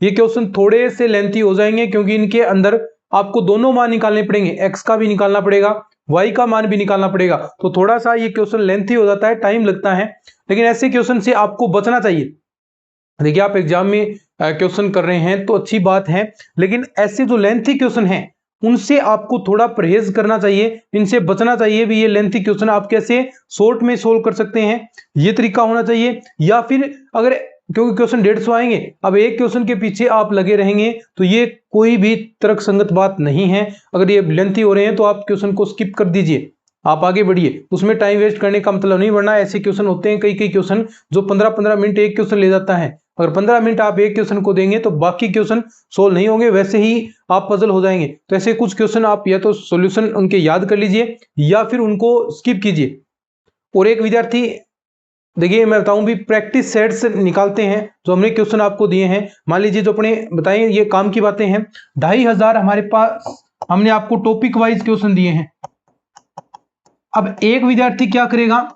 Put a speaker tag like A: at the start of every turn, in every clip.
A: ये क्वेश्चन थोड़े से लेंथी हो जाएंगे क्योंकि इनके अंदर आपको दोनों मान निकालने पड़ेंगे, x का भी निकालना पड़ेगा, y का मान भी निकालना पड़ेगा। तो थोड़ा सा ये क्वेश्चन लेंथी हो जाता है, टाइम लगता है, लेकिन ऐसे क्वेश्चन से आपको बचना चाहिए। देखिए आप एग्जाम में क्वेश्चन कर रहे हैं तो अच्छी बात है, लेकिन ऐसे जो लेंथी क्वेश्चन हैं उनसे आपको थोड़ा परहेज करना चाहिए, इनसे बचना चाहिए। भी ये लेंथी क्वेश्चन आप कैसे शॉर्ट में सोल्व कर सकते हैं, ये तरीका होना चाहिए। या फिर अगर, क्योंकि क्वेश्चन 150 आएंगे, अब एक क्वेश्चन के पीछे आप लगे रहेंगे तो ये कोई भी तर्कसंगत बात नहीं है। अगर ये लेंथी हो रहे हैं तो आप क्वेश्चन को स्किप कर दीजिए, आप आगे बढ़िए, उसमें टाइम वेस्ट करने का मतलब नहीं। वरना ऐसे क्वेश्चन होते हैं कई क्वेश्चन जो 15-15 मिनट एक क्वेश्चन ले जाता है। अगर 15 मिनट आप एक क्वेश्चन को देंगे तो बाकी क्वेश्चन सोल्व नहीं होंगे, वैसे ही आप पजल हो जाएंगे। तो ऐसे कुछ क्वेश्चन आप या तो सॉल्यूशन उनके याद कर लीजिए या फिर उनको स्किप कीजिए। और एक विद्यार्थी, देखिए मैं बताऊं भी, प्रैक्टिस सेट्स निकालते हैं जो हमने क्वेश्चन आपको दिए हैं। मान लीजिए जो अपने बताएं, ये काम की बातें हैं, 2500 हमारे पास हमने आपको टॉपिक वाइज क्वेश्चन दिए हैं। अब एक विद्यार्थी क्या करेगा,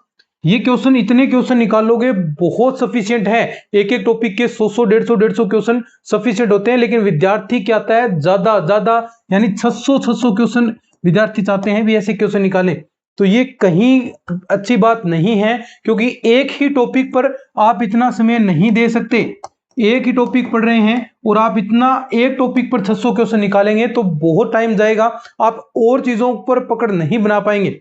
A: ये क्वेश्चन, इतने क्वेश्चन निकालोगे बहुत सफिशिएंट है, एक एक टॉपिक के 100 150 क्वेश्चन सफिशिएंट होते हैं। लेकिन विद्यार्थी क्या आता है, ज्यादा यानी 600 क्वेश्चन विद्यार्थी चाहते हैं भी ऐसे क्वेश्चन निकाले। तो ये कहीं अच्छी बात नहीं है, क्योंकि एक ही टॉपिक पर आप इतना समय नहीं दे सकते। एक ही टॉपिक पढ़ रहे हैं और आप इतना एक टॉपिक पर 600 क्वेश्चन निकालेंगे तो बहुत टाइम जाएगा, आप और चीजों पर पकड़ नहीं बना पाएंगे।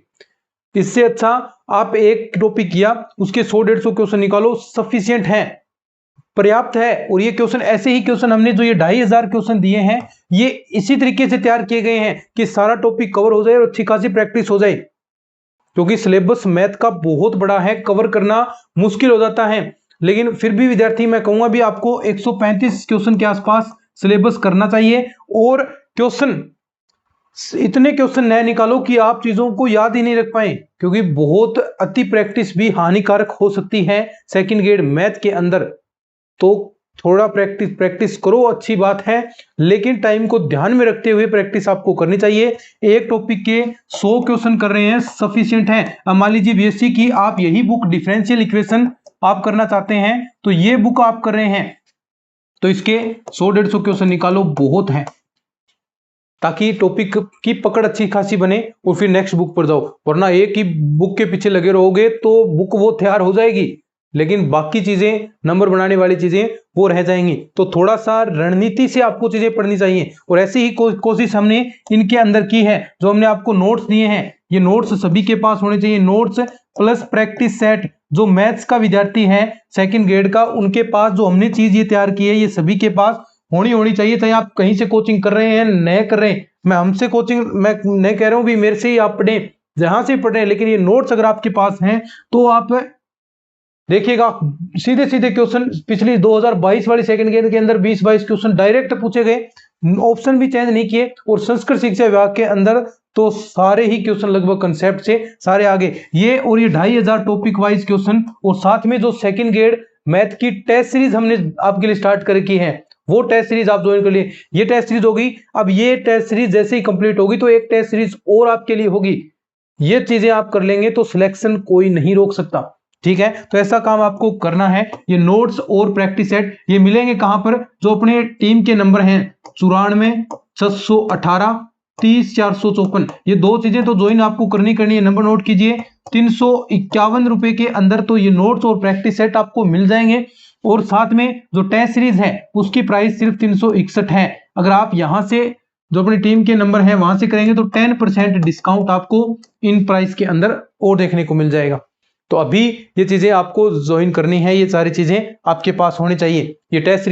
A: इससे अच्छा आप एक टॉपिक किया, उसके 100-150 क्वेश्चन निकालो, सफिशिएंट है, पर्याप्त है। और ये क्वेश्चन, ऐसे ही क्वेश्चन हमने जो ये 2500 क्वेश्चन दिए हैं, ये इसी तरीके से तैयार किए गए हैं कि सारा टॉपिक कवर हो जाए और अच्छी खासी प्रैक्टिस हो जाए। क्योंकि सिलेबस मैथ का बहुत बड़ा है, कवर करना मुश्किल हो जाता है। लेकिन फिर भी विद्यार्थी, मैं कहूंगा भी आपको 135 क्वेश्चन के आसपास सिलेबस करना चाहिए। और क्वेश्चन, इतने क्वेश्चन नए निकालो कि आप चीजों को याद ही नहीं रख पाए, क्योंकि बहुत अति प्रैक्टिस भी हानिकारक हो सकती है सेकंड ग्रेड मैथ के अंदर। तो थोड़ा प्रैक्टिस करो, अच्छी बात है, लेकिन टाइम को ध्यान में रखते हुए प्रैक्टिस आपको करनी चाहिए। एक टॉपिक के 100 क्वेश्चन कर रहे हैं, सफिशिएंट है। अब मान लीजिए बीएससी की आप यही बुक डिफरेंशियल इक्वेशन आप करना चाहते हैं, तो ये बुक आप कर रहे हैं तो इसके 100-150 क्वेश्चन निकालो, बहुत है, ताकि टॉपिक की पकड़ अच्छी खासी बने और फिर नेक्स्ट बुक पर जाओ। वरना एक ही बुक के पीछे लगे रहोगे तो बुक वो तैयार हो जाएगी, लेकिन बाकी चीजें, नंबर बनाने वाली चीजें वो रह जाएंगी। तो थोड़ा सा रणनीति से आपको चीजें पढ़नी चाहिए। और ऐसी ही कोशिश हमने इनके अंदर की है। जो हमने आपको नोट्स दिए हैं, ये नोट्स सभी के पास होने चाहिए, नोट्स प्लस प्रैक्टिस सेट। जो मैथ्स का विद्यार्थी है सेकंड ग्रेड का, उनके पास जो हमने चीज ये तैयार की है, ये सभी के पास होनी चाहिए। चाहे आप कहीं से कोचिंग कर रहे हैं, नए कर रहे हैं, मैं हमसे कोचिंग मैं नहीं कह रहा हूं भी मेरे से ही आप पढ़ें, जहां से पढ़ रहे हैं, लेकिन ये नोट्स अगर आपके पास हैं तो आप देखिएगा सीधे सीधे क्वेश्चन पिछली 2022 वाली सेकंड ग्रेड के अंदर 20-22 क्वेश्चन डायरेक्ट पूछे गए, ऑप्शन भी चेंज नहीं किए। और संस्कृत शिक्षा विभाग के अंदर तो सारे ही क्वेश्चन लगभग कंसेप्ट से सारे आगे ये। और ये 2500 टॉपिक वाइज क्वेश्चन, और साथ में जो सेकंड ग्रेड मैथ की टेस्ट सीरीज हमने आपके लिए स्टार्ट कर रखी है, वो टेस्ट सीरीज आप ज्वाइन कर लिए। ये टेस्ट सीरीज होगी, अब ये टेस्ट सीरीज जैसे ही कंप्लीट होगी तो एक टेस्ट सीरीज और आपके लिए होगी। ये चीजें आप कर लेंगे तो सिलेक्शन कोई नहीं रोक सकता, ठीक है। तो ऐसा काम आपको करना है। ये नोट्स और प्रैक्टिस सेट ये मिलेंगे कहां पर, जो अपने टीम के नंबर हैं 94 618 30 454, ये दो चीजें तो ज्वाइन आपको करनी है। नंबर नोट कीजिए, 351 रुपए के अंदर तो ये नोट्स और प्रैक्टिस सेट आपको मिल जाएंगे। और साथ में जो टेस्ट सीरीज है उसकी प्राइस सिर्फ 361 है। अगर आप यहां से जो अपनी टीम के नंबर है वहां से करेंगे तो 10% डिस्काउंट आपको इन प्राइस के अंदर और देखने को मिल जाएगा। तो अभी ये चीजें आपको ज्वाइन करनी है, ये सारी चीजें आपके पास होनी चाहिए। ये टेस्ट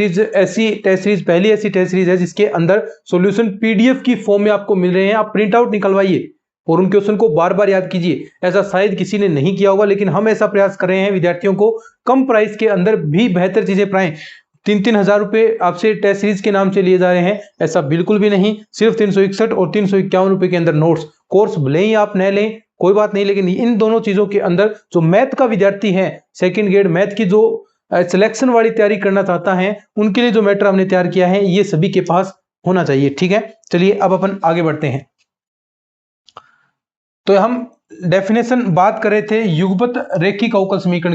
A: सीरीज पहली ऐसी टेस्ट सीरीज है जिसके अंदर सॉल्यूशन पीडीएफ की फॉर्म में आपको मिल रहे हैं। आप प्रिंट आउट निकलवाइए और उन क्वेश्चन को बार बार याद कीजिए। ऐसा शायद किसी ने नहीं किया होगा, लेकिन हम ऐसा प्रयास कर रहे हैं विद्यार्थियों को कम प्राइस के अंदर भी बेहतर चीजें पढ़ाएं। 3-3 हजार रुपए आपसे टेस्ट सीरीज के नाम से लिए जा रहे हैं, ऐसा बिल्कुल भी नहीं। सिर्फ 361 और 351 रुपए के अंदर नोट्स। कोर्स भले ही आप न लें कोई बात नहीं, लेकिन इन दोनों चीजों के अंदर जो मैथ का विद्यार्थी है सेकंड ग्रेड मैथ की जो सिलेक्शन वाली तैयारी करना चाहता है, उनके लिए जो मैटर हमने तैयार किया है ये सभी के पास होना चाहिए, ठीक है। चलिए अब अपन आगे बढ़ते हैं। तो हम डेफिनेशन बात कर रहे थे युगपत रेखिक अवकल समीकरण